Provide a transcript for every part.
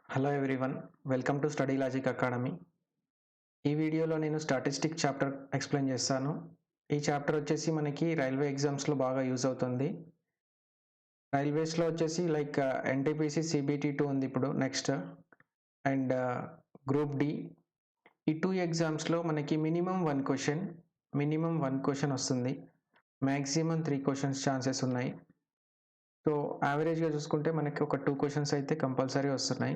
Hello everyone, welcome to study logic academy. ఈ వీడియోలో నేను స్టాటిస్టిక్ చాప్టర్ ఎక్స్ప్లెయిన్ చేస్తాను. ఈ చాప్టర్ వచ్చేసి మనకి రైల్వే ఎగ్జామ్స్లో బాగా యూజ్ అవుతుంది. రైల్వేస్లో వచ్చేసి లైక్ ఎన్టీపీసీ CBT-2 ఉంది ఇప్పుడు నెక్స్ట్, అండ్ గ్రూప్ డి. ఈ 2 ఎగ్జామ్స్లో మనకి మినిమం వన్ క్వశ్చన్ వస్తుంది. మ్యాక్సిమం 3 క్వశ్చన్స్ ఛాన్సెస్ ఉన్నాయి. సో యావరేజ్గా చూసుకుంటే మనకి ఒక 2 క్వశ్చన్స్ అయితే కంపల్సరీ వస్తున్నాయి.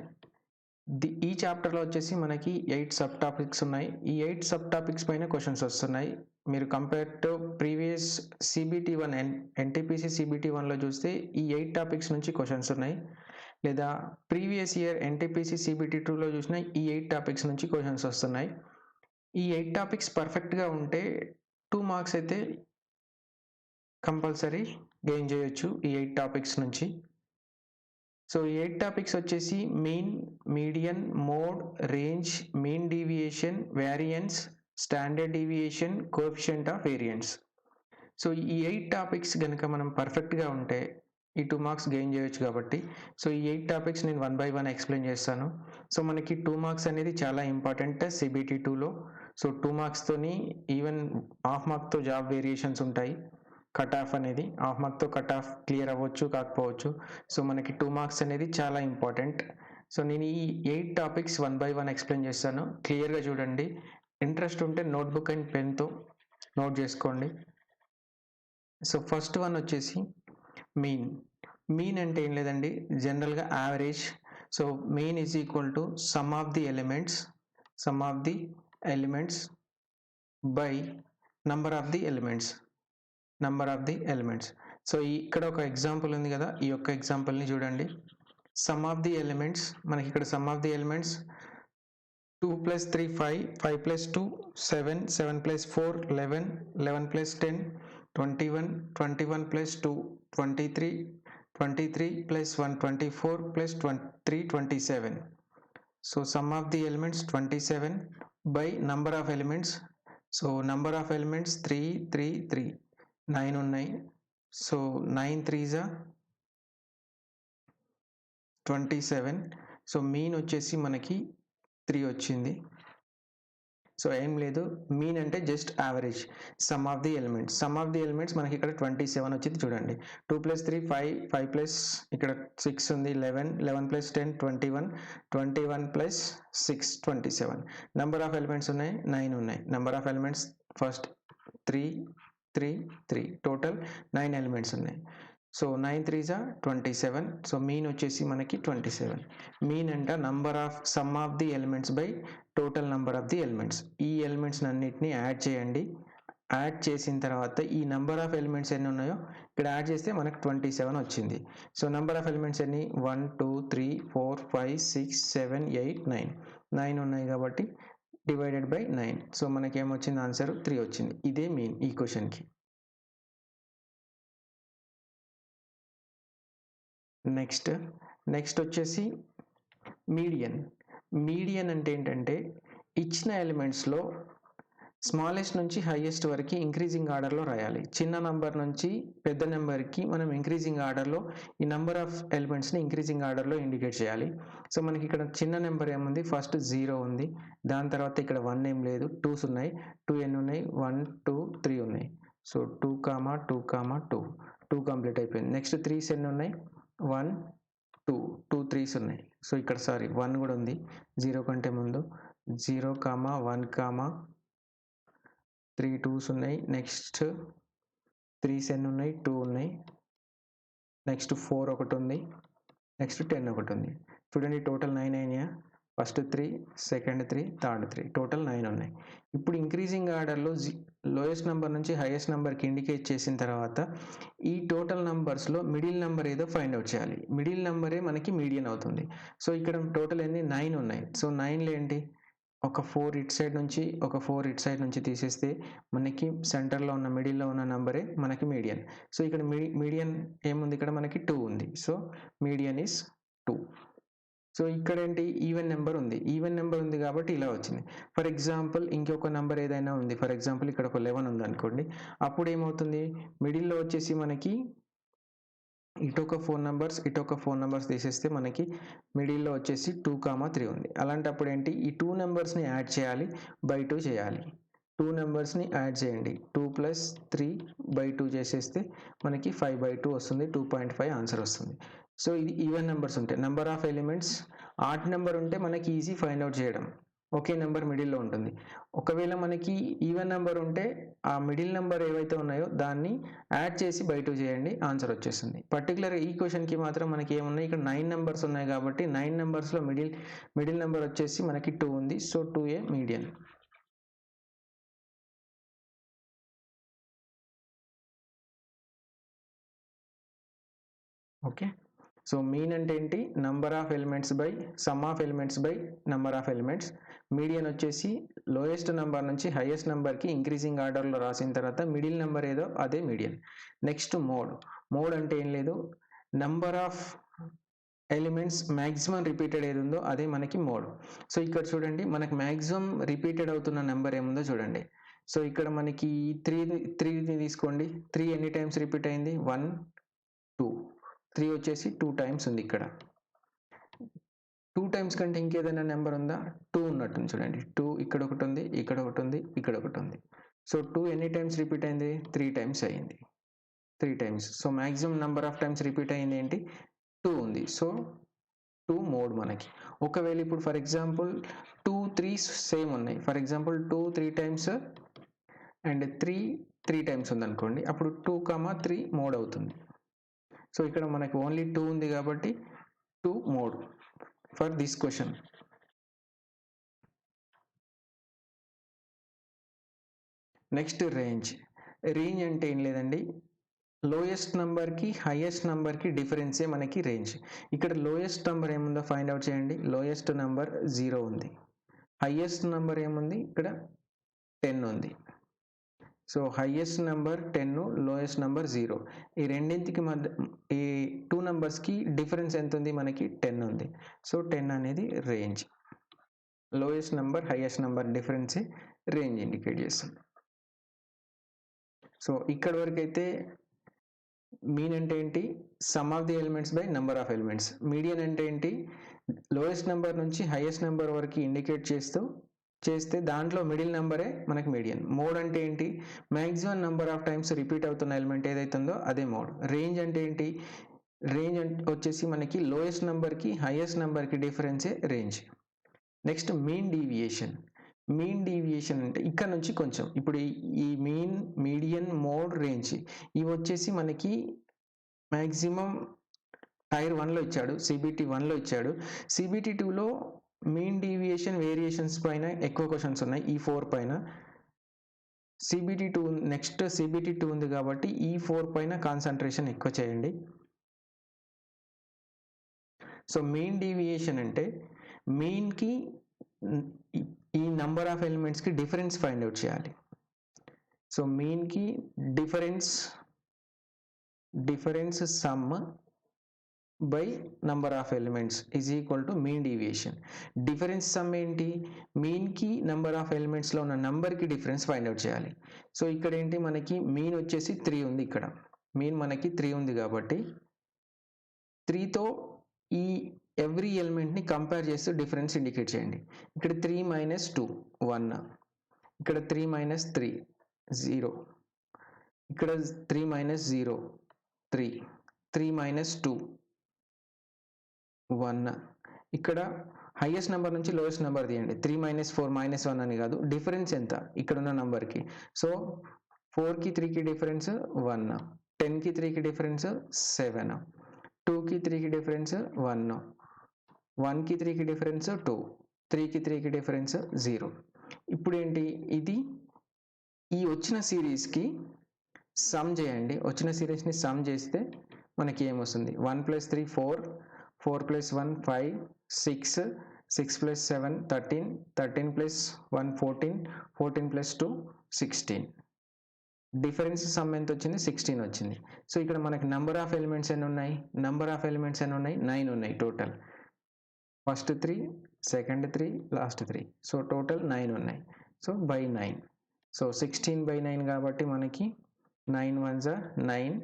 ఈ చాప్టర్లో వచ్చేసి మనకి 8 సబ్ టాపిక్స్ ఉన్నాయి. ఈ 8 సబ్ టాపిక్స్ పైన క్వశ్చన్స్ వస్తున్నాయి. మీరు compare to previous CBT-1 NTPC CBT-1లో చూస్తే ఈ 8 టాపిక్స్ నుంచి క్వశ్చన్స్ ఉన్నాయి. లేదా ప్రీవియస్ ఇయర్ NTPC CBT-2లో చూసిన ఈ 8 టాపిక్స్ నుంచి క్వశ్చన్స్ వస్తున్నాయి. ఈ 8 టాపిక్స్ పర్ఫెక్ట్గా ఉంటే 2 మార్క్స్ అయితే కంపల్సరీ గెయిన్ చేయొచ్చు ఈ 8 టాపిక్స్ నుంచి. సో ఈ 8 టాపిక్స్ వచ్చేసి mean, median, mode, range, mean deviation, variance, standard deviation, coefficient of variance. So ఈ 8 టాపిక్స్ కనుక మనం పర్ఫెక్ట్గా ఉంటే ఈ 2 మార్క్స్ గెయిన్ చేయొచ్చు కాబట్టి, సో ఈ 8 టాపిక్స్ నేను 1 by 1 ఎక్స్ప్లెయిన్ చేస్తాను. సో మనకి 2 మార్క్స్ అనేది చాలా ఇంపార్టెంట్ CBT-2లో. సో 2 మార్క్స్తోని ఈవెన్ హాఫ్ మార్క్తో జాబ్ వేరియేషన్స్ ఉంటాయి. కట్ ఆఫ్ అనేది హాఫ్ మార్క్తో కట్ ఆఫ్ క్లియర్ అవ్వచ్చు, కాకపోవచ్చు. సో మనకి 2 మార్క్స్ అనేది చాలా ఇంపార్టెంట్. సో నేను ఈ 8 టాపిక్స్ 1 by 1 ఎక్స్ప్లెయిన్ చేస్తాను. క్లియర్గా చూడండి. ఇంట్రెస్ట్ ఉంటే నోట్బుక్ అండ్ పెన్తో నోట్ చేసుకోండి. సో ఫస్ట్ వన్ వచ్చేసి మీన్ అంటే ఏం లేదండి, జనరల్గా average. So mean is equal to some of the elements by number of the elements. So ఇక్కడ ఒక ఎగ్జాంపుల్ ఉంది కదా, ఈ యొక్క ఎగ్జాంపుల్ని చూడండి. సమ్ ఆఫ్ ది ఎలిమెంట్స్, మనకి ఇక్కడ sum of the elements 2 + 3 5, 5 + 2 7, 7 + 4 11, 11 + 10 21, 21 + 2 23, 23 + 1 24 + 3 27. So sum of the elements 27 by number of elements. So number of elements 3 3 3 9 ఉన్నాయి. So 9 3s 27. సో మీన్ వచ్చేసి మనకి 3 వచ్చింది. సో ఏం లేదు, మీన్ అంటే just average. Some of the elements మనకి ఇక్కడ 27 వచ్చింది చూడండి. 2 + 3 5, 5 + ఇక్కడ 6 ఉంది 11, 11 + 10 21, 21 + 6 27. నెంబర్ ఆఫ్ ఎలిమెంట్స్ ఉన్నాయి 9 ఉన్నాయి. Number of elements first 3 3 3, total 9 elements ఉన్నాయి. So 9 3s 27. సో మీన్ వచ్చేసి మనకి 27. మీన్ అంటే sum of the elements by total number of the elements. ఈ ఎలిమెంట్స్ అన్నిటిని యాడ్ చేయండి. యాడ్ చేసిన తర్వాత ఈ నెంబర్ ఆఫ్ ఎలిమెంట్స్ ఎన్ని ఉన్నాయో ఇక్కడ యాడ్ చేస్తే మనకు 27 వచ్చింది. సో నెంబర్ ఆఫ్ ఎలిమెంట్స్ ఎన్ని 1 2 3 4 5 6 7 8 9 ఉన్నాయి కాబట్టి డివైడెడ్ బై 9. సో మనకి ఏమొచ్చింది, ఆన్సర్ 3 వచ్చింది. ఇదే మీన్ ఈ క్వశ్చన్కి. నెక్స్ట్ వచ్చేసి మీడియన్ అంటే ఏంటంటే ఇచ్చిన ఎలిమెంట్స్లో స్మాలెస్ట్ నుంచి హైయెస్ట్ వరకు ఇంక్రీజింగ్ ఆర్డర్లో రాయాలి. చిన్న నెంబర్ నుంచి పెద్ద నెంబర్కి మనం ఇంక్రీజింగ్ ఆర్డర్లో ఈ నెంబర్ ఆఫ్ ఎలిమెంట్స్ని ఇంక్రీజింగ్ ఆర్డర్లో ఇండికేట్ చేయాలి. సో మనకి ఇక్కడ చిన్న నెంబర్ ఏముంది, ఫస్ట్ 0 ఉంది, దాని తర్వాత ఇక్కడ 1 ఏం లేదు, 2s ఉన్నాయి. 2 ఎన్ని ఉన్నాయి, 1 2 3 ఉన్నాయి. సో 2 2 2 2 కంప్లీట్ అయిపోయింది. నెక్స్ట్ 3s ఎన్ని ఉన్నాయి, 1 2 2 3s ఉన్నాయి. సో ఇక్కడ 1 కూడా ఉంది 0 కంటే ముందు. 0 1 3 2s ఉన్నాయి. నెక్స్ట్ 3s ఎన్ని ఉన్నాయి, 2 ఉన్నాయి. నెక్స్ట్ 4 ఒకటి ఉంది. నెక్స్ట్ 10 ఒకటి ఉంది. చూడండి టోటల్ 9 అయినాయా, ఫస్ట్ 3, సెకండ్ 3, థర్డ్ 3, టోటల్ 9 ఉన్నాయి. ఇప్పుడు ఇంక్రీజింగ్ ఆర్డర్లో లోయెస్ట్ నెంబర్ నుంచి హైయెస్ట్ నెంబర్కి ఇండికేట్ చేసిన తర్వాత ఈ టోటల్ నెంబర్స్లో మిడిల్ నెంబర్ ఏదో ఫైండ్ అవుట్ చేయాలి. మిడిల్ నెంబరే మనకి మీడియన్ అవుతుంది. సో ఇక్కడ టోటల్ ఎన్ని 9 ఉన్నాయి. సో 9లో ఏంటి, ఒక 4 ఇటు సైడ్ నుంచి ఒక 4 ఇటు సైడ్ నుంచి తీసేస్తే మనకి సెంటర్లో ఉన్న మిడిల్లో ఉన్న నెంబరే మనకి మీడియన్. సో ఇక్కడ మీడియన్ ఏముంది, ఇక్కడ మనకి 2 ఉంది. So median is 2. సో ఇక్కడ ఏంటి, ఈవెన్ నెంబర్ ఉంది కాబట్టి ఇలా వచ్చింది. ఫర్ ఎగ్జాంపుల్ ఇంకొక నెంబర్ ఏదైనా ఉంది, ఫర్ ఎగ్జాంపుల్ ఇక్కడ ఒక 11 ఉంది అనుకోండి, అప్పుడు ఏమవుతుంది, మిడిల్లో వచ్చేసి మనకి ఇటు ఒక 4 నెంబర్స్ ఇటు ఒక 4 నెంబర్స్ తీసేస్తే మనకి మిడిల్లో వచ్చేసి 2, 3 ఉంది. అలాంటప్పుడు ఏంటి ఈ 2 నెంబర్స్ని యాడ్ చేయాలి, బై 2 చేయాలి. 2 నెంబర్స్ని యాడ్ చేయండి, 2 + 3 బై 2 చేసేస్తే మనకి 5/2 వస్తుంది, 2.5 ఆన్సర్ వస్తుంది. సో ఇది ఈవెన్ నెంబర్స్ ఉంటాయి. Number of elements odd number ఉంటే మనకి ఈజీ ఫైండ్ అవుట్ చేయడం, ఒకే నెంబర్ మిడిల్లో ఉంటుంది. ఒకవేళ మనకి ఈవెన్ నెంబర్ ఉంటే ఆ మిడిల్ నెంబర్ ఏవైతే ఉన్నాయో దాన్ని యాడ్ చేసి బై 2 చేయండి, ఆన్సర్ వచ్చేస్తుంది. పర్టికులర్ ఈ క్వశ్చన్కి మాత్రం మనకి ఏమున్నాయి, ఇక్కడ 9 నెంబర్స్ ఉన్నాయి కాబట్టి 9 నెంబర్స్లో మిడిల్ నెంబర్ వచ్చేసి మనకి 2 ఉంది. So 2a median. Okay, so mean అంటే ఏంటి, number of elements by some of elements by number of elements. Median వచ్చేసి లోయెస్ట్ నెంబర్ నుంచి హైయెస్ట్ నెంబర్కి ఇంక్రీజింగ్ ఆర్డర్లో రాసిన తర్వాత మిడిల్ నెంబర్ ఏదో అదే మీడియన్. నెక్స్ట్ మోడ్ అంటే ఏం లేదు, number of elements maximum repeated ఏది ఉందో అదే మనకి మోడ్. సో ఇక్కడ చూడండి మనకి మ్యాక్సిమం రిపీటెడ్ అవుతున్న నెంబర్ ఏముందో చూడండి. సో ఇక్కడ మనకి 3 తీసుకోండి, 3 ఎన్ని టైమ్స్ రిపీట్ అయింది, 1, 2, 3 వచ్చేసి 2 టైమ్స్ ఉంది. ఇక్కడ 2 టైమ్స్ కంటే ఇంకేదైనా నెంబర్ ఉందా, 2 ఉన్నట్టుంది చూడండి. 2 ఇక్కడ ఒకటి ఉంది, ఇక్కడ ఒకటి ఉంది, ఇక్కడ ఒకటి ఉంది. సో 2 ఎన్ని టైమ్స్ రిపీట్ అయింది, 3 టైమ్స్ అయ్యింది, 3 times. So maximum number of times repeat అయింది ఏంటి, 2 ఉంది. సో 2 మోడ్ మనకి. ఒకవేళ ఇప్పుడు ఫర్ ఎగ్జాంపుల్ 2, 3 సేమ్ ఉన్నాయి, for example 2, 3 times and 3 times ఉంది అనుకోండి, అప్పుడు 2, 3 మోడ్ అవుతుంది. సో ఇక్కడ మనకి ఓన్లీ 2 ఉంది కాబట్టి 2 mode for this question. Next range అంటే ఏం లేదండి, లోయెస్ట్ నెంబర్కి హైయెస్ట్ నెంబర్కి డిఫరెన్సే మనకి రేంజ్. ఇక్కడ లోయెస్ట్ నెంబర్ ఏముందో ఫైండ్ అవుట్ చేయండి. లోయెస్ట్ నెంబర్ 0 ఉంది, హైయెస్ట్ నెంబర్ ఏముంది, ఇక్కడ 10 ఉంది. So highest number 10, lowest number 0. ఈ రెండింటికి మధ్య ఈ 2 నెంబర్స్కి డిఫరెన్స్ ఎంత ఉంది, మనకి 10 ఉంది. సో 10 అనేది range. Lowest number highest number డిఫరెన్సే రేంజ్ ఇండికేట్ చేస్తుంది. సో ఇక్కడ వరకు అయితే మీన్ అంటే ఏంటి, sum of the elements by number of elements. Median అంటే ఏంటి, లోయెస్ట్ నెంబర్ నుంచి హైయెస్ట్ నెంబర్ వరకు ఇండికేట్ చేస్తే దాంట్లో మిడిల్ నెంబరే మనకి మీడియన్. మోడ్ అంటే ఏంటి, maximum number of times repeat అవుతున్న ఎలిమెంట్ ఏదైతే ఉందో అదే మోడ్. రేంజ్ అంటే ఏంటి, రేంజ్ వచ్చేసి మనకి లోయెస్ట్ నెంబర్కి హైయెస్ట్ నెంబర్కి డిఫరెన్సే range. Next mean deviation. Mean deviation అంటే ఇక్కడ నుంచి కొంచెం, ఇప్పుడు ఈ మీన్, మీడియన్, మోడ్, రేంజ్ ఇవి వచ్చేసి మనకి మ్యాక్సిమం టైర్ 1లో ఇచ్చాడు, CBT 1లో ఇచ్చాడు. CBT 2లో మీన్ డీవియేషన్, వేరియేషన్స్ పైన ఎక్కువ క్వశ్చన్స్ ఉన్నాయి, ఈ 4 పైన. CBT 2 నెక్స్ట్ CBT 2 ఉంది కాబట్టి ఈ 4 పైన కాన్సన్ట్రేషన్ ఎక్కువ చేయండి. సో మీన్ డీవియేషన్ అంటే మీన్కి ఈ నంబర్ ఆఫ్ ఎలిమెంట్స్కి డిఫరెన్స్ ఫైండ్ అవుట్ చేయాలి. సో మీన్కి difference sum by number of elements is equal to mean deviation. Difference sum ఏంటి, మీన్కి నెంబర్ ఆఫ్ ఎలిమెంట్స్లో ఉన్న నెంబర్కి డిఫరెన్స్ ఫైండ్ అవుట్ చేయాలి. సో ఇక్కడ ఏంటి మనకి మీన్ వచ్చేసి 3 ఉంది, ఇక్కడ మీన్ మనకి 3 ఉంది కాబట్టి 3తో ఈ ఎవ్రీ ఎలిమెంట్ని కంపేర్ చేస్తూ డిఫరెన్స్ ఇండికేట్ చేయండి. ఇక్కడ 3 - 2 1, ఇక్కడ 3 - 3 0, ఇక్కడ 3 - 0 3, 3 - 2 1. ఇక్కడ హైయెస్ట్ నెంబర్ నుంచి లోయెస్ట్ నెంబర్ తీయండి, 3 - 4 -1 అని కాదు, డిఫరెన్స్ ఎంత ఇక్కడ ఉన్న నెంబర్కి. సో 4కి 3కి డిఫరెన్స్ 1, 10కి 3కి డిఫరెన్స్ 7, 2కి 3కి డిఫరెన్స్ 1, 1కి 3కి డిఫరెన్స్ 2, 3కి 3కి డిఫరెన్స్ 0. ఇప్పుడు ఏంటి, ఇది ఈ వచ్చిన సిరీస్కి సమ్ చేయండి. వచ్చిన సిరీస్ని సమ్ చేస్తే మనకి ఏమొస్తుంది, 1 + 3 4, 4 + 1 5, 6, 6 + 7 13, 13 + 1 14, 14 + 2 16. డిఫరెన్స్ సమ్ ఎంత వచ్చింది, 16 వచ్చింది. సో ఇక్కడ మనకి నెంబర్ ఆఫ్ ఎలిమెంట్స్ ఎన్ని ఉన్నాయి, 9 ఉన్నాయి total. First 3, second 3, last 3. So total 9 ఉన్నాయి. So by 9. సో 16/9 కాబట్టి మనకి 9 1s are 9,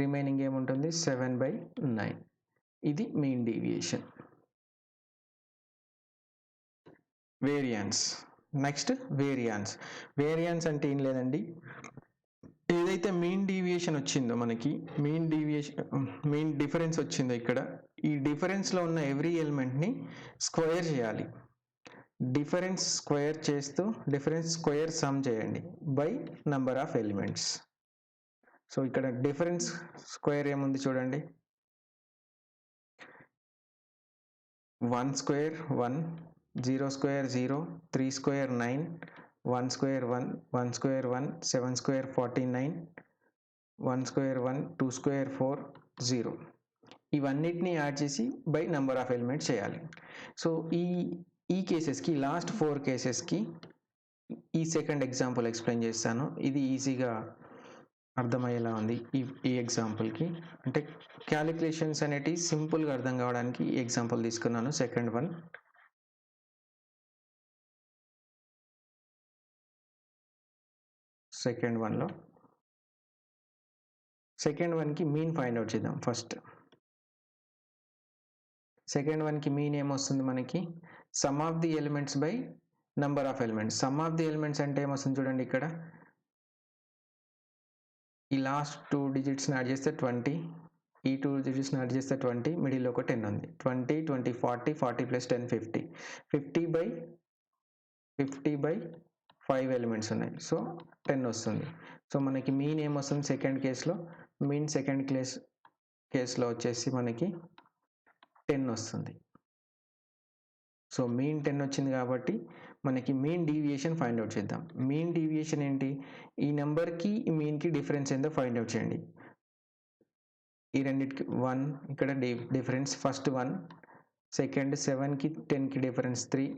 రిమైనింగ్ ఏముంటుంది 7/9. ఇది mean deviation. Variance. Next variance అంటే ఏం లేదండి, ఏదైతే మీన్ డీవియేషన్ వచ్చిందో మనకి మీన్ డిఫరెన్స్ వచ్చిందో ఇక్కడ, ఈ డిఫరెన్స్లో ఉన్న ఎవ్రీ ఎలిమెంట్ని స్క్వేర్ చేయాలి. డిఫరెన్స్ స్క్వేర్ చేస్తూ డిఫరెన్స్ స్క్వేర్ సమ్ చేయండి by number of elements. So ఇక్కడ డిఫరెన్స్ స్క్వేర్ ఏముంది చూడండి, 1 square 1, 0 square 0, 3 square 9, 1 square 1, 1 square 1, 7 square 49, 1 square 1, 2 square 4, 0. ఇవన్నిటిని యాడ్ చేసి బై నెంబర్ ఆఫ్ ఎలిమెంట్స్ చేయాలి. సో ఈ కేసెస్కి, లాస్ట్ 4 కేసెస్కి ఈ సెకండ్ ఎగ్జాంపుల్ ఎక్స్ప్లెయిన్ చేస్తాను. ఇది ఈజీగా అర్థమయ్యేలా ఉంది ఈ ఎగ్జాంపుల్కి. అంటే క్యాలిక్యులేషన్స్ అనేటివి సింపుల్గా అర్థం కావడానికి ఈ ఎగ్జాంపుల్ తీసుకున్నాను. సెకండ్ వన్కి మీన్ ఫైండ్ అవుట్ చేద్దాం. ఫస్ట్ సెకండ్ వన్కి మీన్ ఏమొస్తుంది మనకి, some of the elements by number of elements. Some of the elements అంటే ఏమొస్తుంది చూడండి, ఇక్కడ ఈ లాస్ట్ 2 డిజిట్స్ని యాడ్ చేస్తే 20, ఈ 2 డిజిట్స్ని యాడ్ చేస్తే 20, మిడిల్లో ఒక 10 ఉంది. 20, 20, 40, 40 + 10, 50. 50/5 ఎలిమెంట్స్ ఉన్నాయి. సో 10 వస్తుంది. సో మనకి మీన్ ఏమొస్తుంది సెకండ్ కేసులో, మీన్ సెకండ్ కేసులో వచ్చేసి మనకి 10 వస్తుంది. సో మీన్ 10 వచ్చింది కాబట్టి మనకి మీన్ డీవియేషన్ ఫైండ్ అవుట్ చేద్దాం. మీన్ డీవియేషన్ ఏంటి, ఈ నెంబర్కి ఈ మీన్కి డిఫరెన్స్ ఏందో ఫైండ్ అవుట్ చేయండి. ఈ రెండింటికి 1 ఇక్కడ డిఫరెన్స్, ఫస్ట్ 1, సెకండ్ 7కి 10కి డిఫరెన్స్ 3,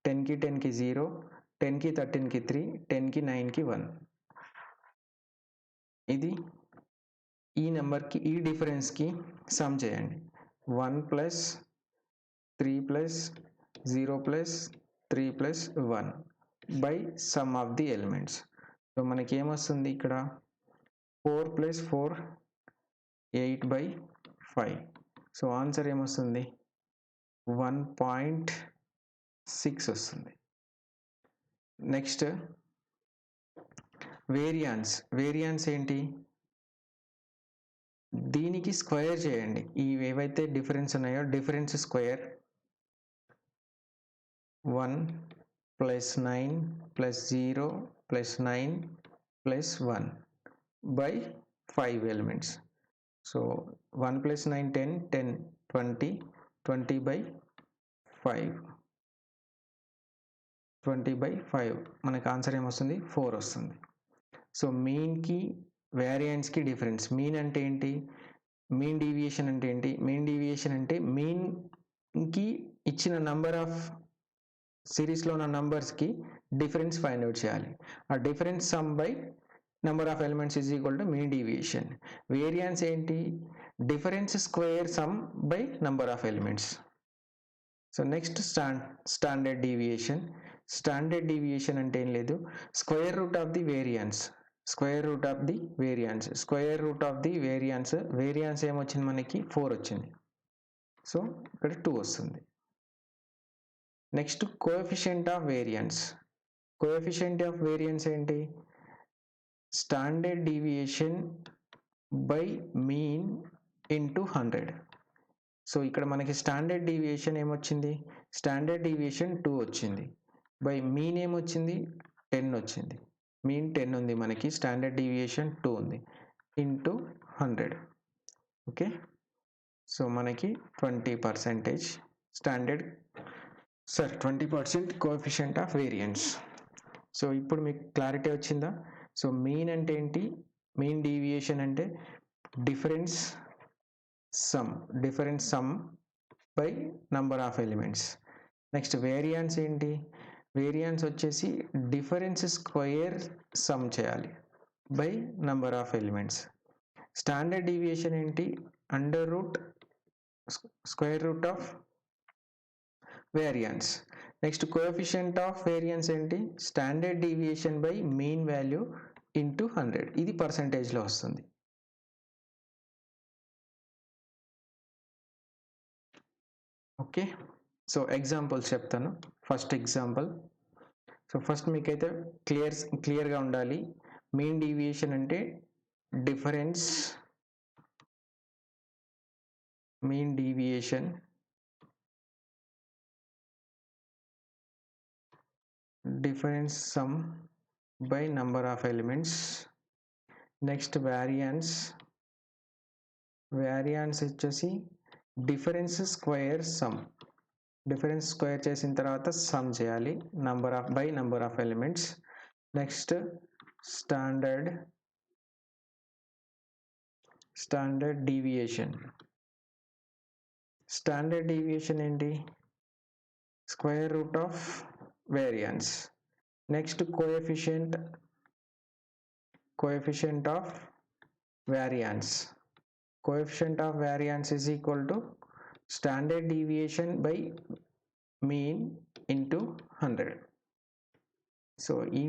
10కి 10కి 0, 10కి 13కి 3, 10కి 9కి 1. ఇది ఈ నెంబర్కి ఈ డిఫరెన్స్కి సమ్ చేయండి. 1 + 3 + 0 + 3 + 1 by some of the elements. So మనకి ఏమొస్తుంది ఇక్కడ 4 + 4 8/5. సో ఆన్సర్ ఏమొస్తుంది 1.6 వస్తుంది. నెక్స్ట్ వేరియన్స్ ఏంటి, దీనికి స్క్వేర్ చేయండి. ఏవైతే డిఫరెన్స్ ఉన్నాయో difference square 1 + 9 + 0 + 9 + 1 by 5 elements. So 1 + 9 10, 10, 20, 20/5, 20/5 మనకు ఆన్సర్ ఏమొస్తుంది 4 వస్తుంది. సో మీన్కి వేరియన్స్కి డిఫరెన్స్. మీన్ అంటే ఏంటి, మీన్ డీవియేషన్ అంటే ఏంటి, మీన్ డీవియేషన్ అంటే మీన్కి ఇచ్చిన నంబర్ ఆఫ్ సిరీస్లో ఉన్న నంబర్స్కి డిఫరెన్స్ ఫైండ్ అవుట్ చేయాలి. ఆ difference sum by number of elements is equal to mean deviation. Variance ఏంటి, difference square sum by number of elements. So next standard deviation. Standard deviation అంటే ఏం లేదు, square root of the variance. Variance ఏమొచ్చింది మనకి 4 వచ్చింది. So ఇక్కడ 2 వస్తుంది. Next coefficient of variance ఏంటి, standard deviation by mean into 100. So ఇక్కడ మనకి స్టాండర్డ్ డీవియేషన్ ఏమొచ్చింది, స్టాండర్డ్ డీవియేషన్ 2 వచ్చింది, బై మీన్ ఏమొచ్చింది 10 వచ్చింది. మీన్ 10 ఉంది మనకి, స్టాండర్డ్ డీవియేషన్ 2 ఉంది, ఇంటూ 100. ఓకే, సో మనకి 20% 20% కోఎఫిషియంట్ ఆఫ్ వేరియన్స్. సో ఇప్పుడు మీకు క్లారిటీ వచ్చిందా. సో మీన్ అంటే ఏంటి, మీన్ డీవియేషన్ అంటే difference sum by number of elements. Next variance ఏంటి, వేరియన్స్ వచ్చేసి డిఫరెన్స్ స్క్వేర్ సమ్ చేయాలి by number of elements. Standard deviation ఏంటి, square root of variance. Next coefficient of variance ఏంటి, standard deviation by mean value into 100. ఇది పర్సంటేజ్లో వస్తుంది. Okay. So examples చెప్తాను. First example. So first మీకైతే క్లియర్గా ఉండాలి. మీన్ డీవియేషన్ అంటే difference, mean deviation difference sum by number of elements. Next variance వచ్చేసి difference square sum, difference square చేసిన తర్వాత సమ్ చేయాలి number of elements. Next standard deviation. Standard deviation ఏంటి? Square root of variance. Next coefficient of variance. Coefficient of variance is equal to standard deviation by mean into 100. So ఈ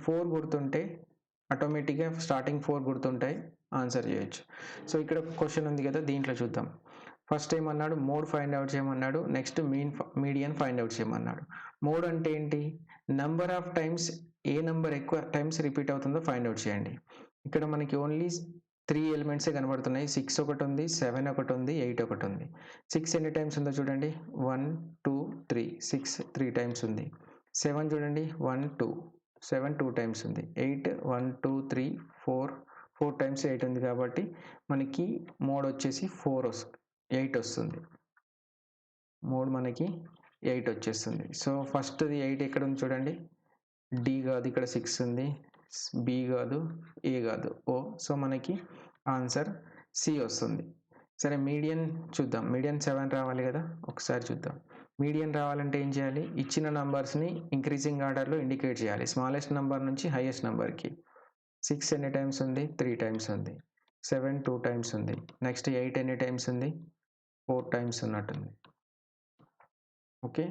4 గుర్తుంటే ఆటోమేటిక్గా starting 4 గుర్తుంటాయి, answer చేయొచ్చు. So ఇక్కడ question ఉంది కదా, దీంట్లో చూద్దాం. ఫస్ట్ ఏమన్నాడు? మోడ్ ఫైండ్ అవుట్ చేయమన్నాడు. నెక్స్ట్ మీడియన్ ఫైండ్ అవుట్ చేయమన్నాడు. మోడ్ అంటే ఏంటి? Number of times, A number ఎక్కువ టైమ్స్ రిపీట్ అవుతుందో ఫైండ్ అవుట్ చేయండి. ఇక్కడ మనకి ఓన్లీ 3 ఎలిమెంట్సే కనబడుతున్నాయి. 6 ఒకటి ఉంది, 7 ఒకటి ఉంది, 8 ఒకటి ఉంది. 6 ఎన్ని టైమ్స్ ఉందో చూడండి. 1 2 3, 6 3 టైమ్స్ ఉంది. 7 చూడండి, 1 2, 7 2 టైమ్స్ ఉంది. 8 1 2 3 4 టైమ్స్ 8 ఉంది. కాబట్టి మనకి మోడ్ వచ్చేసి 8 వస్తుంది. మోడ్ మనకి 8 వచ్చేస్తుంది. సో ఫస్ట్ది 8 ఎక్కడ ఉంది చూడండి. డి కాదు, ఇక్కడ 6 ఉంది. బి కాదు, ఏ కాదు, ఓ. సో మనకి ఆన్సర్ సి వస్తుంది. సరే, మీడియన్ చూద్దాం. మీడియన్ 7 రావాలి కదా, ఒకసారి చూద్దాం. మీడియన్ రావాలంటే ఏం చేయాలి? ఇచ్చిన నంబర్స్ని ఇంక్రీజింగ్ ఆర్డర్లో ఇండికేట్ చేయాలి, స్మాలెస్ట్ నెంబర్ నుంచి హైయెస్ట్ నెంబర్కి. 6 ఎన్ని టైమ్స్ ఉంది? 3 టైమ్స్ ఉంది. 7 2 టైమ్స్ ఉంది. నెక్స్ట్ 8 ఎన్ని టైమ్స్ ఉంది? 4 టైమ్స్ ఉన్నట్టుంది. ఓకే,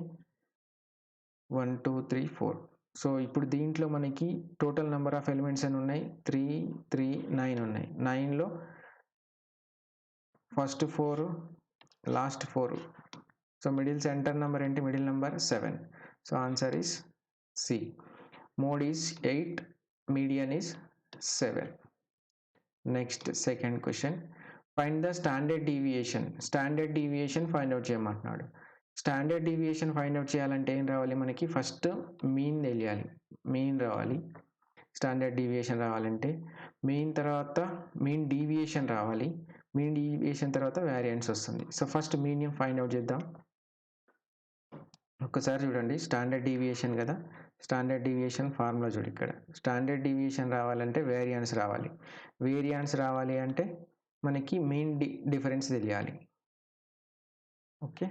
1 2 3 4. సో ఇప్పుడు దీంట్లో మనకి టోటల్ నెంబర్ ఆఫ్ ఎలిమెంట్స్ అని ఉన్నాయి? 3 3 9 ఉన్నాయి. 9లో first 4, last 4. So center number ఏంటి? Middle number 7. So answer is C. Mode is 8, median is 7. Next second question. Find the standard deviation. Standard deviation find out చేయమంటున్నాడు. Standard deviation find out చేయాలంటే ఏం రావాలి మనకి? ఫస్ట్ మీన్ తెలియాలి, mean రావాలి. Standard deviation రావాలంటే mean తర్వాత mean deviation రావాలి. మీన్ డీవియేషన్ తర్వాత వేరియన్స్ వస్తుంది. So first mean find out చేద్దాం. ఒక్కసారి చూడండి, స్టాండర్డ్ డీవియేషన్ కదా, స్టాండర్డ్ డీవియేషన్ ఫార్ములా చూడు. ఇక్కడ స్టాండర్డ్ డీవియేషన్ రావాలంటే వేరియన్స్ రావాలి. వేరియన్స్ రావాలి అంటే మనకి మీన్ డిఫరెన్స్ తెలియాలి. ఓకే,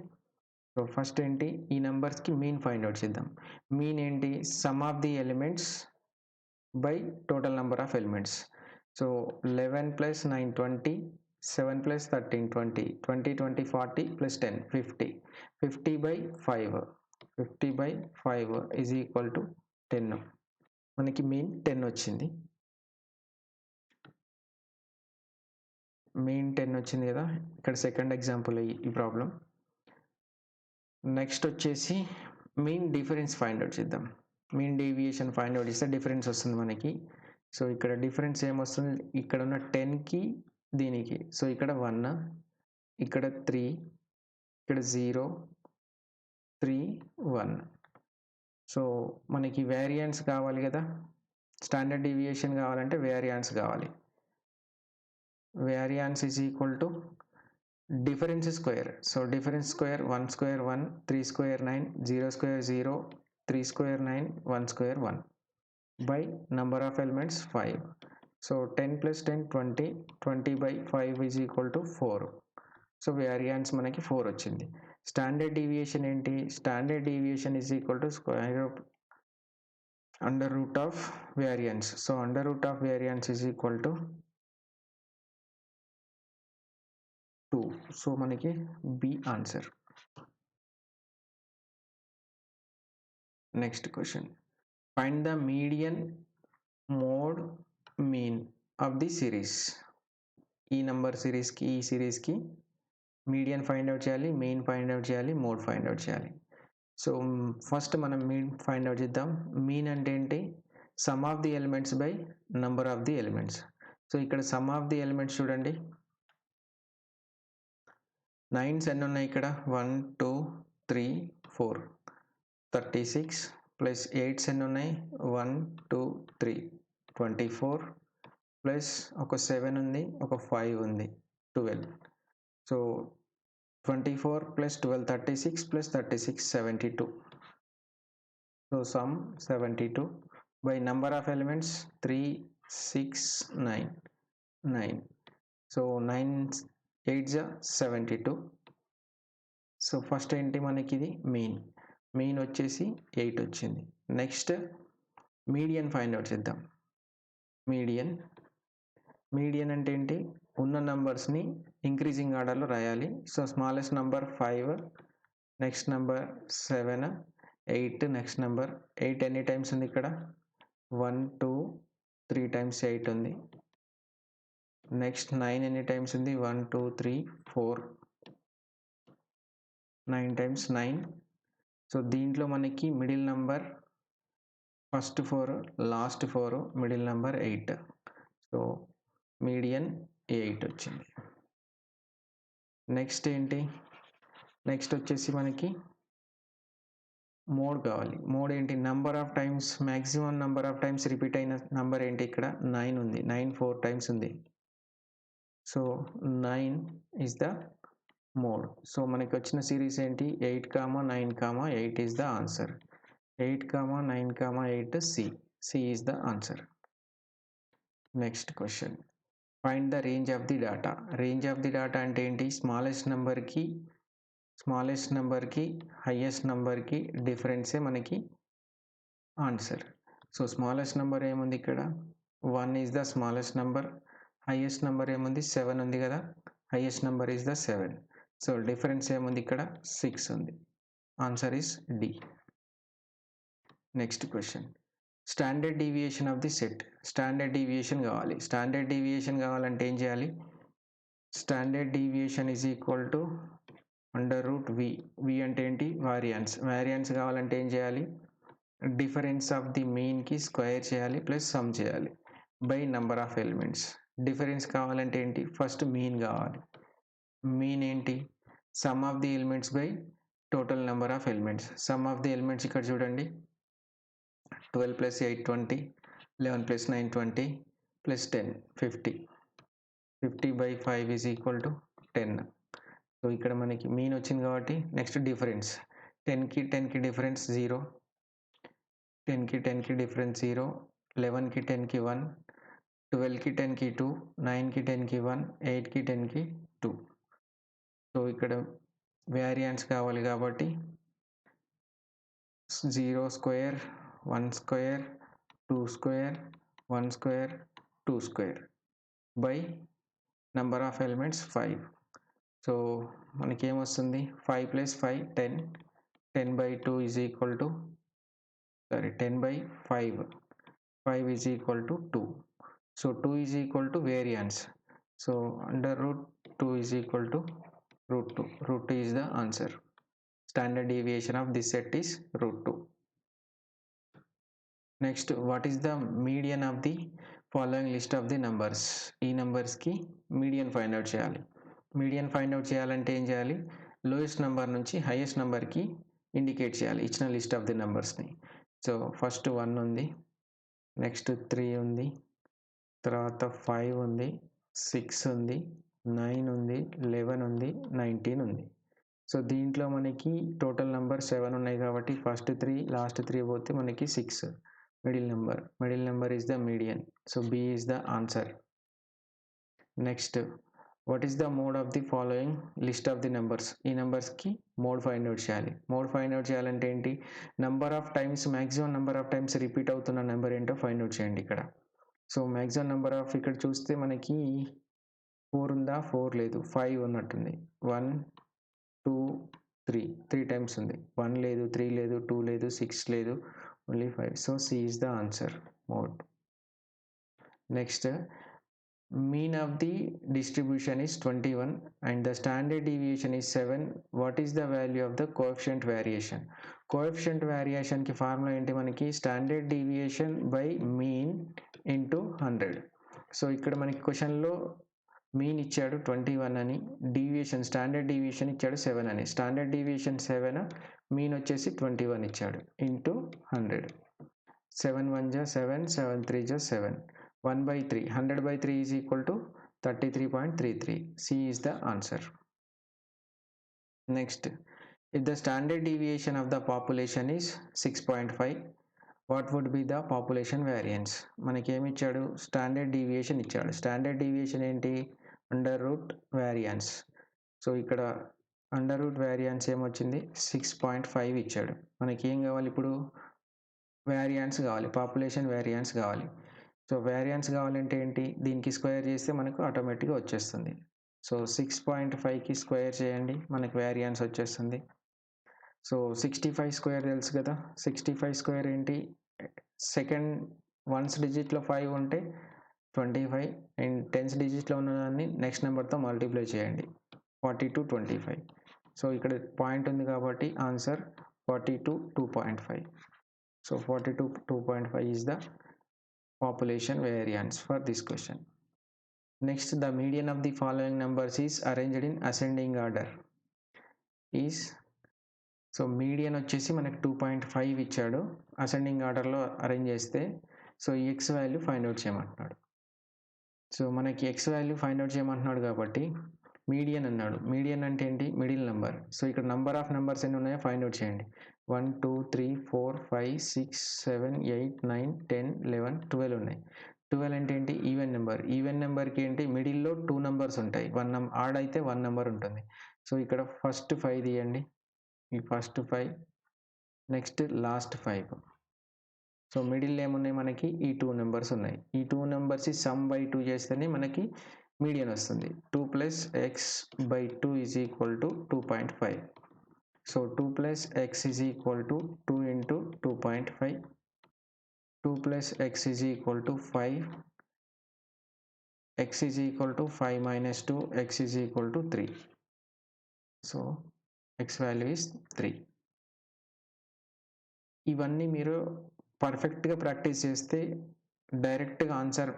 సో ఫస్ట్ ఏంటి? ఈ నెంబర్స్కి మీన్ ఫైండ్ అవుట్ చేద్దాం. మీన్ ఏంటి? Sum of the elements by total number of elements. So 11 + 9 20, 7 + 13 20, 20 20 40 + 10 50, 50/5 is equal to 10. మనకి మీన్ 10 వచ్చింది. మీన్ 10 వచ్చింది కదా. ఇక్కడ సెకండ్ ఎగ్జాంపుల్ ఈ ప్రాబ్లం. నెక్స్ట్ వచ్చేసి మీన్ డిఫరెన్స్ ఫైండ్ అవుట్ చేద్దాం. మీన్ డీవియేషన్ ఫైండ్ అవుట్ చేస్తే డిఫరెన్స్ వస్తుంది మనకి. సో ఇక్కడ డిఫరెన్స్ ఏమొస్తుంది? ఇక్కడ ఉన్న 10కి దీనికి. సో ఇక్కడ 1, ఇక్కడ 3, ఇక్కడ 0 3 1. సో మనకి వేరియన్స్ కావాలి కదా, స్టాండర్డ్ డీవియేషన్ కావాలంటే వేరియన్స్ కావాలి. Variance is equal to difference square. So difference square 1 square 1, 3 square 9, 0 square 0, 3 square 9, 1 square 1 by number of elements 5. So 10 + 10 20, 20/5 is equal to 4. So variance మనకి 4 వచ్చింది. స్టాండర్డ్ డీవియేషన్ ఏంటి? Standard deviation is equal to square under root of variance. So under root of variance is equal to 2. So మనకి B answer. Next question. Find the median mode mean of the series. ఈ సిరీస్కి median find out చేయాలి, mean find out చేయాలి, mode find out చేయాలి. So first మనం mean find out చేద్దాం. Mean అంటే ఏంటి? Sum of the elements by number of the elements. So ఇక్కడ సమ్ ఆఫ్ ది ఎలిమెంట్స్ చూడండి, 9s ఎన్ని ఉన్నాయి ఇక్కడ? 1 2 3 4 36 ప్లస్ 8s ఎన్ని ఉన్నాయి? 1 2 3 24 ప్లస్ ఒక 7 ఉంది, ఒక 5 ఉంది, 12. So 24 plus 12 36 plus 36 72. So sum 72 by number of elements 3 6 9 9. So 9 8 72. So first ఏంటి మనకి ఇది మీన్ వచ్చేసి 8 వచ్చింది. నెక్స్ట్ మీడియన్ ఫైండ్ అవుట్ చేద్దాం. మీడియన్ అంటే ఏంటి? ఉన్న నంబర్స్ని ఇంక్రీజింగ్ ఆర్డర్లో రాయాలి. So smallest number 5, next number 7, 8, next number 8 ఎన్ని టైమ్స్ ఉంది ఇక్కడ? 1 2 3 టైమ్స్ 8 ఉంది. నెక్స్ట్ 9 ఎన్ని టైమ్స్ ఉంది? 1 2 3 4 9 టైమ్స్ 9. సో దీంట్లో మనకి middle number first 4, last 4, middle number 8. So median 8 వచ్చింది. నెక్స్ట్ ఏంటి? నెక్స్ట్ వచ్చేసి మనకి మోడ్ కావాలి. మోడ్ ఏంటి? Number of times, maximum number of times repeat అయిన నంబర్ ఏంటి? ఇక్కడ 9 ఉంది. 9 4 టైమ్స్ ఉంది. So 9 is the mode. So మనకి వచ్చిన సిరీస్ ఏంటి? 8, 9, 8 is the answer. 8, 9, 8 C is the answer. Next question, find the range of the data. Range of the data అంటే ఏంటి? స్మాలెస్ట్ నెంబర్కి హైయెస్ట్ నెంబర్కి డిఫరెన్సే మనకి ఆన్సర్. సో స్మాలెస్ట్ నెంబర్ ఏముంది ఇక్కడ? 1 is the smallest number. Highest number ఏముంది? 7 ఉంది కదా. Highest number is the 7. So difference ఏముంది ఇక్కడ? 6 ఉంది. Answer is D. Next question, standard deviation of the set. Standard deviation కావాలి. స్టాండర్డ్ డీవియేషన్ కావాలంటే ఏం చేయాలి? Standard deviation is equal to √v. v అంటే ఏంటి? వారియన్స్. వారియన్స్ కావాలంటే ఏం చేయాలి? డిఫరెన్స్ ఆఫ్ ది మీన్కి స్క్వేర్ చేయాలి ప్లస్ సమ్ చేయాలి by number of elements. Difference కావాలంటే ఏంటి? ఫస్ట్ మీన్ కావాలి. మీన్ ఏంటి? Sum of the elements by total number of elements. Some of the elements ఇక్కడ చూడండి, 12 plus 8 20, 11 plus 9 20 plus 10 50. 50 by 5 is equal to 10. So ఇక్కడ మనకి mean వచ్చింది కాబట్టి నెక్స్ట్ డిఫరెన్స్. 10కి 10కి డిఫరెన్స్ 0, 10కి 10కి డిఫరెన్స్ 0, 11కి 10కి 1, 12కి 10కి 2, 9కి 10కి 1, 8కి 10కి 2. సో ఇక్కడ వేరియన్స్ కావాలి కాబట్టి 0 square, 1 square, 2 square, 1 square, 2 square by number of elements 5. So మనకి ఏమొస్తుంది? 5 plus 5 10, 10 by 2 is equal to 10 by 5, 5 is equal to 2. So 2 is equal to variance. So √2 is equal to √2. √2 is the answer. Standard deviation of this set is √2. Next, what is the median of the following list of the numbers. ఈ నెంబర్స్కి median find out చేయాలి. Median find out చేయాలంటే ఏం చేయాలి? Lowest number నుంచి highest నెంబర్కి indicate చేయాలి ఇచ్చిన లిస్ట్ ఆఫ్ ది నెంబర్స్ని. సో ఫస్ట్ 1 ఉంది, నెక్స్ట్ 3 ఉంది, తర్వాత 5 ఉంది, 6 ఉంది, 9 ఉంది, 11 ఉంది, 19 ఉంది. సో దీంట్లో మనకి టోటల్ నెంబర్ 7 ఉన్నాయి కాబట్టి ఫస్ట్ 3 లాస్ట్ 3 పోతే మనకి 6 middle number is the median. So B is the answer. Next, what is the mode of the following list of the numbers. ఈ నెంబర్స్కి మోడ్ ఫైండ్ అవుట్ చేయాలి. మోడ్ ఫైండ్ అవుట్ చేయాలంటే ఏంటి? Number of times, maximum number of times repeat అవుతున్న number ఏంటో find out చేయండి ఇక్కడ. So maximum number of ఇక్కడ చూస్తే మనకి 4 ఉందా? 4 లేదు, 5 ఉన్నట్టుంది. 1 2 3 టైమ్స్ ఉంది. 1 లేదు, 3 లేదు, 2 లేదు, 6 లేదు, only 5. So C is the answer, mode. Next, Mean of the distribution is 21 and the standard deviation is 7. What is the value of the coefficient variation? Coefficient variation ki formula enti manaki standard deviation by mean into 100. So ikkada manaki question lo mean ఇచ్చాడు 21 అని, deviation standard deviation ఇచ్చాడు 7 అని. Standard deviation 7, mean వచ్చేసి 21 ఇచ్చాడు into 100. 7 1 జా 7, 7 3 జా 7, 1/3, 100/3 is equal to 33.33. C is the answer. Next, if the standard deviation of the population is 6.5, what would be the population variance? మనకి ఏమి ఇచ్చాడు? స్టాండర్డ్ డీవియేషన్ ఇచ్చాడు. స్టాండర్డ్ డీవియేషన్ ఏంటి? Under root variance. సో ఇక్కడ under root variance ఏమొచ్చింది? 6.5 ఇచ్చాడు. మనకి ఏం కావాలి ఇప్పుడు? వేరియన్స్ కావాలి, పాపులేషన్ వేరియన్స్ కావాలి. సో వేరియన్స్ కావాలంటే ఏంటి? దీనికి స్క్వేర్ చేస్తే మనకు ఆటోమేటిక్గా వచ్చేస్తుంది. సో 6.5కి స్క్వేర్ చేయండి, మనకు వేరియన్స్ వచ్చేస్తుంది. సో 65 స్క్వేర్ తెలుసు కదా. 65 స్క్వేర్ ఏంటి? సెకండ్ వన్స్ డిజిట్లో 5 ఉంటే 25 అండ్ టెన్స్ డిజిట్లో ఉన్నదాన్ని నెక్స్ట్ నెంబర్తో మల్టిప్లై చేయండి, 42 25. సో ఇక్కడ పాయింట్ ఉంది కాబట్టి answer 42 2.5. So 42 2.5 is the population variance for this question. Next, the median of the following numbers is arranged in ascending order is. So median వచ్చేసి మనకి 2.5 ఇచ్చాడు, అసెండింగ్ ఆర్డర్లో అరేంజ్ చేస్తే. సో ఈ ఎక్స్ వాల్యూ ఫైండ్ అవుట్ చేయమంటున్నాడు. So మనకి X value find out చేయమంటున్నాడు కాబట్టి మీడియన్ అన్నాడు. మీడియన్ అంటే ఏంటి? Middle number. సో ఇక్కడ నెంబర్ ఆఫ్ నెంబర్స్ ఎన్ని ఉన్నాయో ఫైండ్ అవుట్ చేయండి. 1 2 3 4 5 6 7 8 9 10 11 12 ఉన్నాయి. 12 అంటే ఏంటి? Even number. ఈవెన్ నెంబర్కి ఏంటి? మిడిల్లో 2 నెంబర్స్ ఉంటాయి. ఆడ్ అయితే 1 నెంబర్ ఉంటుంది. సో ఇక్కడ ఫస్ట్ 5 తీయండి, ఈ first 5, next last 5. So middle ఏమున్నాయి? మనకి ఈ 2 నెంబర్స్ ఉన్నాయి. ఈ 2 నెంబర్స్ సమ్ బై 2 చేస్తేనే మనకి మీడియన్ వస్తుంది. 2 + x/2 is equal to 2.5. So 2 + x is equal to 2 into 2.5. 2 + x is equal to 5. x is equal to 5 minus 2, x is equal to 3. So x value is 3. ఇవన్నీ మీరు పర్ఫెక్ట్గా practice చేస్తే డైరెక్ట్గా answer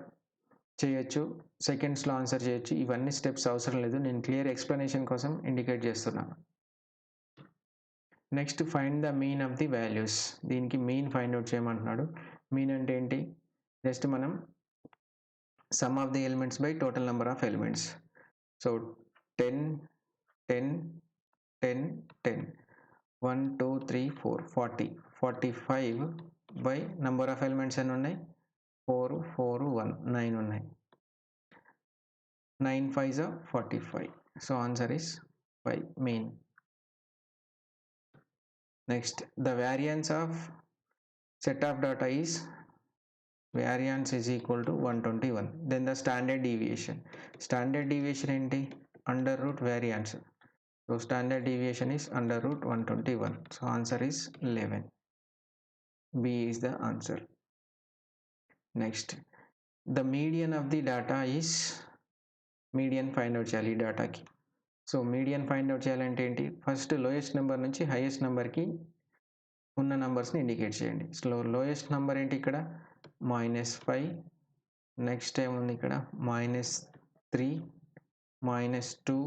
చేయొచ్చు, సెకండ్స్లో ఆన్సర్ చేయొచ్చు. ఇవన్నీ స్టెప్స్ అవసరం లేదు, నేను క్లియర్ ఎక్స్ప్లెనేషన్ కోసం ఇండికేట్ చేస్తున్నాను. Next, find the mean of the values. దీనికి మీన్ ఫైండ్ అవుట్ చేయమంటున్నాడు. మీన్ అంటే ఏంటి? జస్ట్ మనం some of the elements by total number of elements. So 10 10 10 10 1 2 3 4 40 45 by number of elements ఎన్ని ఉన్నాయి? 4 4 1 9 ఉన్నాయి. 9 5s are 45. So answer is 5, mean. Next, the variance of set of data is variance is equal to 121. Then the standard deviation. Standard deviation ఏంటి? under root variance. So standard deviation is under root 121. So answer is 11. B is the answer. Next, the median of the data is, median find out చేయాలి ఈ డేటాకి. So median find out చేయాలంటే ఏంటి? First lowest number నుంచి highest నెంబర్కి ఉన్న నెంబర్స్ని indicate చేయండి. So lowest number ఏంటి? ఇక్కడ -5. నెక్స్ట్ ఏముంది? ఇక్కడ -3 -2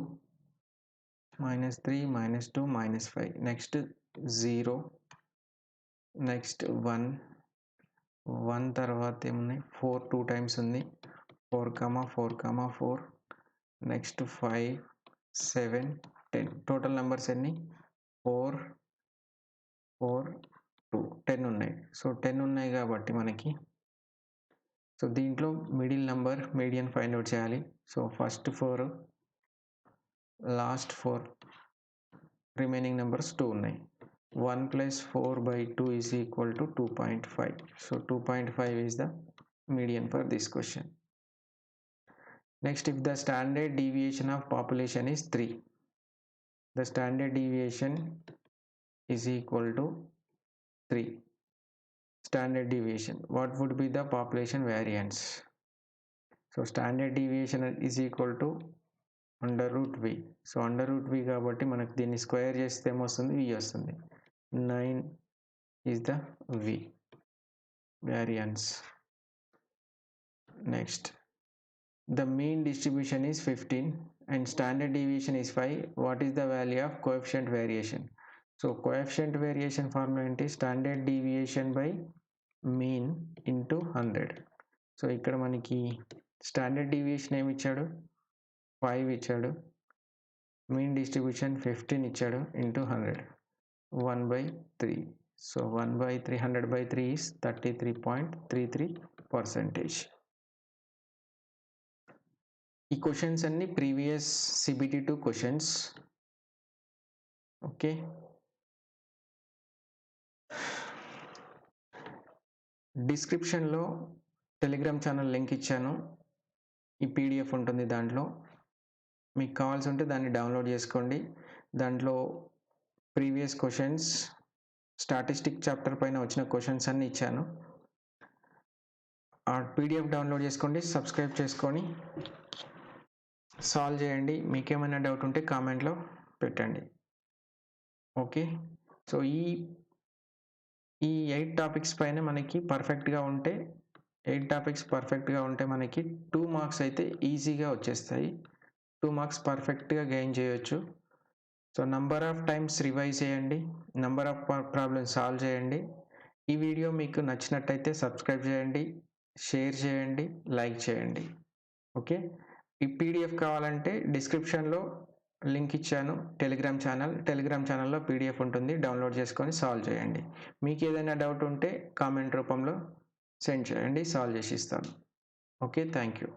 -3 -2 -5. నెక్స్ట్ 0, నెక్స్ట్ 1 1 తర్వాత ఏమున్నాయి? 4 2 టైమ్స్ ఉంది, 4 4 4. నెక్స్ట్ 5 7 10. టోటల్ నెంబర్స్ ఎన్ని? 4 4 2 10 ఉన్నాయి. సో 10 ఉన్నాయి కాబట్టి మనకి, సో దీంట్లో middle number median find out చేయాలి. So first 4, last 4, remaining numbers 2 ఉన్నాయి. 1 + 4/2 is equal to 2.5. So 2.5 is the median for this question. Next, if the standard deviation of population is 3, the standard deviation is equal to 3. Standard deviation, what would be the population variance? So standard deviation is equal to √v. So √v కాబట్టి మనకు దీన్ని square చేస్తే ఏమొస్తుంది, v వస్తుంది. 9 is the v variance. Next, the mean distribution is 15 and standard deviation is 5. What is the value of coefficient variation? So coefficient variation formula ఏంటి, standard deviation by mean into 100. So ఇక్కడ మనకి standard deviation ఏమి ఇచ్చాడు, 5 ఇచ్చాడు, mean distribution 15 ఇచ్చాడు, into 100, 1/3. So 1/3, 100/3 is 33.33%. ఈ questions అన్ని previous CBT-2 questions. Okay, డిస్క్రిప్షన్లో టెలిగ్రామ్ ఛానల్ లింక్ ఇచ్చాను. ఈ PDF ఉంటుంది, దాంట్లో మీకు కావాల్సి ఉంటే దాన్ని డౌన్లోడ్ చేసుకోండి. దాంట్లో ప్రీవియస్ క్వశ్చన్స్, స్టాటిస్టిక్ చాప్టర్ పైన వచ్చిన క్వశ్చన్స్ అన్నీ ఇచ్చాను. ఆ PDF డౌన్లోడ్ చేసుకోండి, సబ్స్క్రైబ్ చేసుకొని సాల్వ్ చేయండి. మీకేమైనా డౌట్ ఉంటే కామెంట్లో పెట్టండి. ఓకే, సో ఈ 8 టాపిక్స్ పైన మనకి పర్ఫెక్ట్గా ఉంటే 8 టాపిక్స్ పర్ఫెక్ట్గా ఉంటే మనకి 2 మార్క్స్ అయితే ఈజీగా వచ్చేస్తాయి. 2 మార్క్స్ పర్ఫెక్ట్గా గెయిన్ చేయొచ్చు. So number of times revise చేయండి, నంబర్ ఆఫ్ ప్రాబ్లమ్స్ సాల్వ్ చేయండి. ఈ వీడియో మీకు నచ్చినట్టయితే సబ్స్క్రైబ్ చేయండి, షేర్ చేయండి, లైక్ చేయండి. ఓకే, ఈ PDF కావాలంటే డిస్క్రిప్షన్లో లింక్ ఇచ్చాను, టెలిగ్రామ్ ఛానల్లో PDF ఉంటుంది, డౌన్లోడ్ చేసుకొని సాల్వ్ చేయండి. మీకు ఏదైనా డౌట్ ఉంటే కామెంట్ రూపంలో సెండ్ చేయండి, సాల్వ్ చేసి ఇస్తాను. Okay, thank you.